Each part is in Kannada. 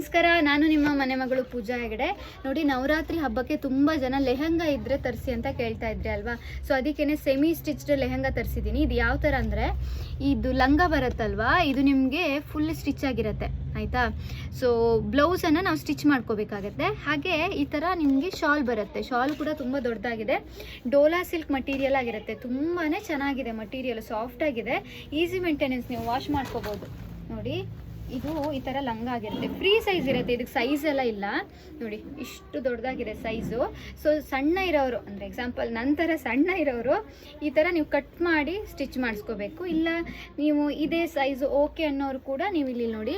ನಮಸ್ಕಾರ, ನಾನು ನಿಮ್ಮ ಮನೆ ಮಗಳು ಪೂಜಾ ಹೆಗಡೆ. ನೋಡಿ, ನವರಾತ್ರಿ ಹಬ್ಬಕ್ಕೆ ತುಂಬ ಜನ ಲೆಹಂಗಾ ಇದ್ದರೆ ತರಿಸಿ ಅಂತ ಕೇಳ್ತಾ ಇದ್ರಿ ಅಲ್ವಾ. ಸೊ ಅದಕ್ಕೇ ಸೆಮಿ ಸ್ಟಿಚ್ಡ್ ಲೆಹಂಗಾ ತರಿಸಿದ್ದೀನಿ. ಇದು ಯಾವ ಥರ ಅಂದರೆ, ಇದು ಲಂಗ ಬರುತ್ತಲ್ವಾ, ಇದು ನಿಮಗೆ ಫುಲ್ ಸ್ಟಿಚ್ ಆಗಿರುತ್ತೆ ಆಯಿತಾ. ಸೊ ಬ್ಲೌಸನ್ನು ನಾವು ಸ್ಟಿಚ್ ಮಾಡ್ಕೋಬೇಕಾಗತ್ತೆ. ಹಾಗೆ ಈ ಥರ ನಿಮಗೆ ಶಾಲ್ ಬರುತ್ತೆ. ಶಾಲ್ ಕೂಡ ತುಂಬ ದೊಡ್ಡದಾಗಿದೆ. ಡೋಲಾ ಸಿಲ್ಕ್ ಮಟೀರಿಯಲ್ ಆಗಿರುತ್ತೆ. ತುಂಬಾ ಚೆನ್ನಾಗಿದೆ ಮಟೀರಿಯಲ್, ಸಾಫ್ಟ್ ಆಗಿದೆ, ಈಸಿ ಮೇಂಟೆನೆನ್ಸ್, ನೀವು ವಾಶ್ ಮಾಡ್ಕೋಬೋದು. ನೋಡಿ, ಇದು ಈ ಥರ ಲಂಗ ಆಗಿರುತ್ತೆ, ಫ್ರೀ ಸೈಜ್ ಇರುತ್ತೆ. ಇದಕ್ಕೆ ಸೈಜ್ ಎಲ್ಲ ಇಲ್ಲ ನೋಡಿ, ಇಷ್ಟು ದೊಡ್ಡದಾಗಿದೆ ಸೈಜು. ಸೊ ಸಣ್ಣ ಇರೋರು ಅಂದರೆ ಎಕ್ಸಾಂಪಲ್ ನಂತರ ಸಣ್ಣ ಇರೋರು ಈ ಥರ ನೀವು ಕಟ್ ಮಾಡಿ ಸ್ಟಿಚ್ ಮಾಡಿಸ್ಕೋಬೇಕು. ಇಲ್ಲ ನೀವು ಇದೇ ಸೈಜು ಓಕೆ ಅನ್ನೋರು ಕೂಡ ನೀವು ಇಲ್ಲಿ ನೋಡಿ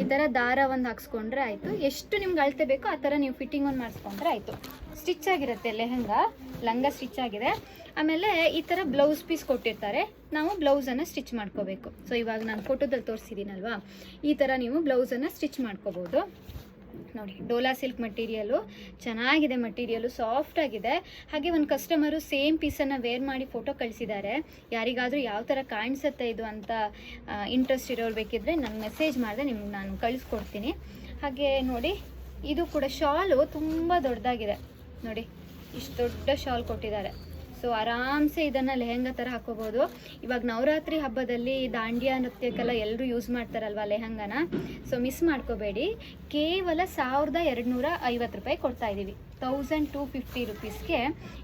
ಈ ಥರ ದಾರ ಒಂದು ಹಾಕ್ಸ್ಕೊಂಡ್ರೆ ಆಯಿತು. ಎಷ್ಟು ನಿಮ್ಗೆ ಅಳತೆ ಬೇಕೋ ಆ ಥರ ನೀವು ಫಿಟ್ಟಿಂಗ್ ಒಂದು ಮಾಡಿಸ್ಕೊಂಡ್ರೆ ಆಯಿತು. ಸ್ಟಿಚ್ ಆಗಿರುತ್ತೆ ಲೆಹಂಗಾ, ಲಂಗ ಸ್ಟಿಚ್ ಆಗಿದೆ. ಆಮೇಲೆ ಈ ಥರ ಬ್ಲೌಸ್ ಪೀಸ್ ಕೊಟ್ಟಿರ್ತಾರೆ, ನಾವು ಬ್ಲೌಸನ್ನು ಸ್ಟಿಚ್ ಮಾಡ್ಕೋಬೇಕು. ಸೊ ಇವಾಗ ನಾನು ಫೋಟೋದಲ್ಲಿ ತೋರಿಸಿದ್ದೀನಲ್ವಾ, ಈ ಥರ ನೀವು ಬ್ಲೌಸನ್ನು ಸ್ಟಿಚ್ ಮಾಡ್ಕೋಬೋದು. ನೋಡಿ, ಡೋಲಾ ಸಿಲ್ಕ್ ಮಟೀರಿಯಲು ಚೆನ್ನಾಗಿದೆ, ಮಟೀರಿಯಲು ಸಾಫ್ಟ್ ಆಗಿದೆ. ಹಾಗೆ ಒಂದು ಕಸ್ಟಮರು ಸೇಮ್ ಪೀಸನ್ನು ವೇರ್ ಮಾಡಿ ಫೋಟೋ ಕಳಿಸಿದ್ದಾರೆ. ಯಾರಿಗಾದರೂ ಯಾವ ಥರ ಕಾಣಿಸುತ್ತೆ ಇದು ಅಂತ ಇಂಟ್ರೆಸ್ಟ್ ಇರೋರು ಬೇಕಿದ್ರೆ ನನಗೆ ಮೆಸೇಜ್ ಮಾಡಿದೆ, ನಿಮ್ಗೆ ನಾನು ಕಳಿಸ್ಕೊಡ್ತೀನಿ. ಹಾಗೆ ನೋಡಿ, ಇದು ಕೂಡ ಶಾಲು ತುಂಬ ದೊಡ್ಡದಾಗಿದೆ. ನೋಡಿ, ಇಷ್ಟು ದೊಡ್ಡ ಶಾಲ್ ಕೊಟ್ಟಿದ್ದಾರೆ. ಸೊ ಆರಾಮ್ಸೆ ಇದನ್ನು ಲೆಹಂಗಾ ಥರ ಹಾಕೋಬೋದು. ಇವಾಗ ನವರಾತ್ರಿ ಹಬ್ಬದಲ್ಲಿ ದಾಂಡಿಯಾ ನೃತ್ಯಕ್ಕೆಲ್ಲ ಎಲ್ಲರೂ ಯೂಸ್ ಮಾಡ್ತಾರಲ್ವ ಲೆಹಂಗಾನ. ಸೊ ಮಿಸ್ ಮಾಡ್ಕೋಬೇಡಿ. ಕೇವಲ 1250 ರೂಪಾಯಿ ಕೊಡ್ತಾ ಇದ್ದೀವಿ. 1250 ರುಪೀಸ್ಗೆ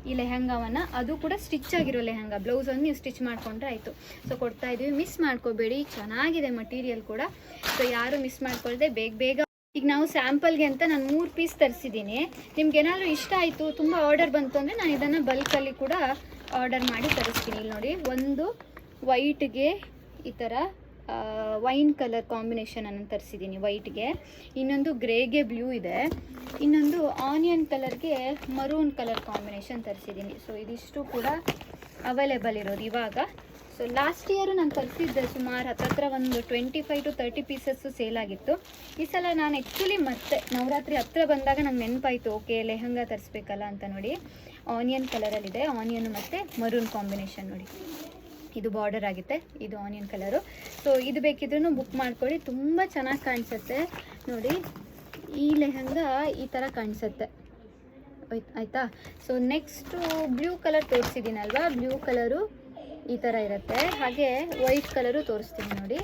ಈ ಲೆಹಂಗಾವನ್ನು, ಅದು ಕೂಡ ಸ್ಟಿಚ್ ಆಗಿರೋ ಲೆಹಂಗಾ, ಬ್ಲೌಸನ್ನು ನೀವು ಸ್ಟಿಚ್ ಮಾಡಿಕೊಂಡ್ರೆ ಆಯಿತು. ಸೊ ಕೊಡ್ತಾ ಇದ್ದೀವಿ, ಮಿಸ್ ಮಾಡ್ಕೋಬೇಡಿ. ಚೆನ್ನಾಗಿದೆ ಮಟೀರಿಯಲ್ ಕೂಡ. ಸೊ ಯಾರು ಮಿಸ್ ಮಾಡ್ಕೊಳ್ದೆ ಬೇಗ ಈಗ ನಾವು ಸ್ಯಾಂಪಲ್ಗೆ ಅಂತ ನಾನು 3 ಪೀಸ್ ತರಿಸಿದ್ದೀನಿ. ನಿಮ್ಗೆ ಏನಾದರೂ ಇಷ್ಟ ಆಯಿತು, ತುಂಬ ಆರ್ಡರ್ ಬಂತು ಅಂದರೆ ನಾನು ಇದನ್ನು ಬಲ್ಕಲ್ಲಿ ಕೂಡ ಆರ್ಡರ್ ಮಾಡಿ ತರಿಸ್ತೀನಿ. ಇಲ್ಲಿ ನೋಡಿ, ಒಂದು ವೈಟ್ಗೆ ಈ ಥರ ವೈನ್ ಕಲರ್ ಕಾಂಬಿನೇಷನನ್ನು ತರಿಸಿದ್ದೀನಿ ವೈಟ್ಗೆ, ಇನ್ನೊಂದು ಗ್ರೇಗೆ ಬ್ಲೂ ಇದೆ, ಇನ್ನೊಂದು ಆನಿಯನ್ ಕಲರ್ಗೆ ಮರೂನ್ ಕಲರ್ ಕಾಂಬಿನೇಷನ್ ತರಿಸಿದ್ದೀನಿ. ಸೊ ಇದಿಷ್ಟು ಕೂಡ ಅವೈಲೇಬಲ್ ಇರೋದು ಇವಾಗ. ಸೊ ಲಾಸ್ಟ್ ಇಯರು ನಾನು ತರಿಸಿದ್ದೆ ಸುಮಾರು ಹತ್ರ ಒಂದು 25 to 30 ಪೀಸಸ್ಸು ಸೇಲ್ ಆಗಿತ್ತು. ಈ ಸಲ ನಾನು ಆ್ಯಕ್ಚುಲಿ ಮತ್ತೆ ನವರಾತ್ರಿ ಹತ್ರ ಬಂದಾಗ ನಂಗೆ ನೆನಪಾಯಿತು, ಓಕೆ ಲೆಹಂಗಾ ತರಿಸ್ಬೇಕಲ್ಲ ಅಂತ. ನೋಡಿ, ಆನಿಯನ್ ಕಲರಲ್ಲಿದೆ, ಆನಿಯನ್ ಮತ್ತು ಮರೂನ್ ಕಾಂಬಿನೇಷನ್. ನೋಡಿ, ಇದು ಬಾರ್ಡರ್ ಆಗುತ್ತೆ, ಇದು ಆನಿಯನ್ ಕಲರು. ಸೊ ಇದು ಬೇಕಿದ್ರೂ ಬುಕ್ ಮಾಡ್ಕೊಳ್ಳಿ, ತುಂಬ ಚೆನ್ನಾಗಿ ಕಾಣಿಸುತ್ತೆ. ನೋಡಿ, ಈ ಲೆಹಂಗಾ ಈ ಥರ ಕಾಣಿಸುತ್ತೆ ಆಯಿತಾ. ಸೊ ನೆಕ್ಸ್ಟು ಬ್ಲೂ ಕಲರ್ ತೋರಿಸಿದ್ದೀನಲ್ವಾ, ಬ್ಲೂ ಕಲರು ಈ ಥರ ಇರುತ್ತೆ. ಹಾಗೆ ವೈಟ್ ಕಲರು ತೋರಿಸ್ತೀನಿ ನೋಡಿ,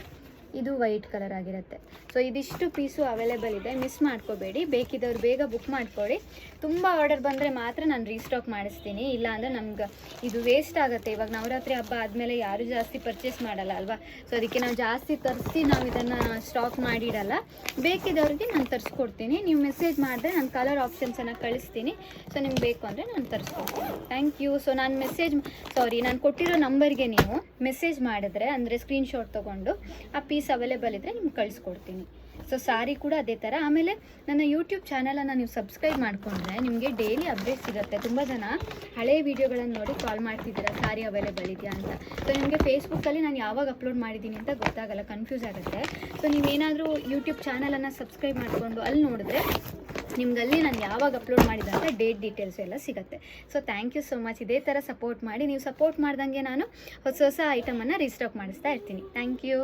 ಇದು ವೈಟ್ ಕಲರ್ ಆಗಿರುತ್ತೆ. ಸೊ ಇದಿಷ್ಟು ಪೀಸು ಅವೈಲೇಬಲ್ ಇದೆ, ಮಿಸ್ ಮಾಡ್ಕೋಬೇಡಿ. ಬೇಕಿದ್ದವ್ರು ಬೇಗ ಬುಕ್ ಮಾಡ್ಕೊಳ್ಳಿ. ತುಂಬ ಆರ್ಡರ್ ಬಂದರೆ ಮಾತ್ರ ನಾನು ರೀಸ್ಟಾಕ್ ಮಾಡಿಸ್ತೀನಿ, ಇಲ್ಲ ಅಂದರೆ ನಮ್ಗೆ ಇದು ವೇಸ್ಟ್ ಆಗುತ್ತೆ. ಇವಾಗ ನವರಾತ್ರಿ ಹಬ್ಬ ಆದಮೇಲೆ ಯಾರೂ ಜಾಸ್ತಿ ಪರ್ಚೇಸ್ ಮಾಡಲ್ಲ ಅಲ್ವಾ. ಸೊ ಅದಕ್ಕೆ ನಾವು ಜಾಸ್ತಿ ತರಿಸಿ ನಾವು ಇದನ್ನು ಸ್ಟಾಕ್ ಮಾಡಿಡಲ್ಲ. ಬೇಕಿದ್ದವ್ರಿಗೆ ನಾನು ತರಿಸ್ಕೊಡ್ತೀನಿ. ನೀವು ಮೆಸೇಜ್ ಮಾಡಿದ್ರೆ ನಾನು ಕಲರ್ ಆಪ್ಷನ್ಸನ್ನು ಕಳಿಸ್ತೀನಿ. ಸೊ ನಿಮ್ಗೆ ಬೇಕು ಅಂದರೆ ನಾನು ತರಿಸ್ಕೊಡ್ತೀನಿ. Thank you. ಸೊ ನಾನು ಕೊಟ್ಟಿರೋ ನಂಬರ್ಗೆ ನೀವು ಮೆಸೇಜ್ ಮಾಡಿದ್ರೆ, ಅಂದರೆ ಸ್ಕ್ರೀನ್ಶಾಟ್ ತೊಗೊಂಡು ಆ ಪೀಸ್ ಅವೈಲೇಬಲ್ ಇದ್ದರೆ ನಿಮ್ಗೆ ಕಳಿಸ್ಕೊಡ್ತೀನಿ. ಸೊ ಸಾರಿ ಕೂಡ ಅದೇ ಥರ. ಆಮೇಲೆ ನನ್ನ ಯೂಟ್ಯೂಬ್ ಚಾನಲನ್ನು ನೀವು ಸಬ್ಸ್ಕ್ರೈಬ್ ಮಾಡಿಕೊಂಡ್ರೆ ನಿಮಗೆ ಡೈಲಿ ಅಪ್ಡೇಟ್ ಸಿಗುತ್ತೆ. ತುಂಬ ಜನ ಹಳೆ ವೀಡಿಯೋಗಳನ್ನು ನೋಡಿ ಕಾಲ್ ಮಾಡ್ತಿದ್ದೀರಾ ಸಾರಿ ಅವೈಲೇಬಲ್ ಇದೆಯಾ ಅಂತ. ಸೊ ನಿಮಗೆ ಫೇಸ್ಬುಕ್ಕಲ್ಲಿ ನಾನು ಯಾವಾಗ ಅಪ್ಲೋಡ್ ಮಾಡಿದ್ದೀನಿ ಅಂತ ಗೊತ್ತಾಗಲ್ಲ, ಕನ್ಫ್ಯೂಸ್ ಆಗುತ್ತೆ. ಸೊ ನೀವೇನಾದರೂ ಯೂಟ್ಯೂಬ್ ಚಾನಲನ್ನು ಸಬ್ಸ್ಕ್ರೈಬ್ ಮಾಡಿಕೊಂಡು ಅಲ್ಲಿ ನೋಡಿದ್ರೆ ನಿಮ್ಗೆ ಅಲ್ಲಿ ನಾನು ಯಾವಾಗ ಅಪ್ಲೋಡ್ ಮಾಡಿದಂಥ ಡೇಟ್ ಡೀಟೇಲ್ಸ್ ಎಲ್ಲ ಸಿಗುತ್ತೆ. So thank you so much. ಇದೇ ಥರ ಸಪೋರ್ಟ್ ಮಾಡಿ. ನೀವು ಸಪೋರ್ಟ್ ಮಾಡ್ದಂಗೆ ನಾನು ಹೊಸ ಐಟಮನ್ನು ರೀಸ್ಟಾಕ್ ಮಾಡಿಸ್ತಾ ಇರ್ತೀನಿ. Thank you.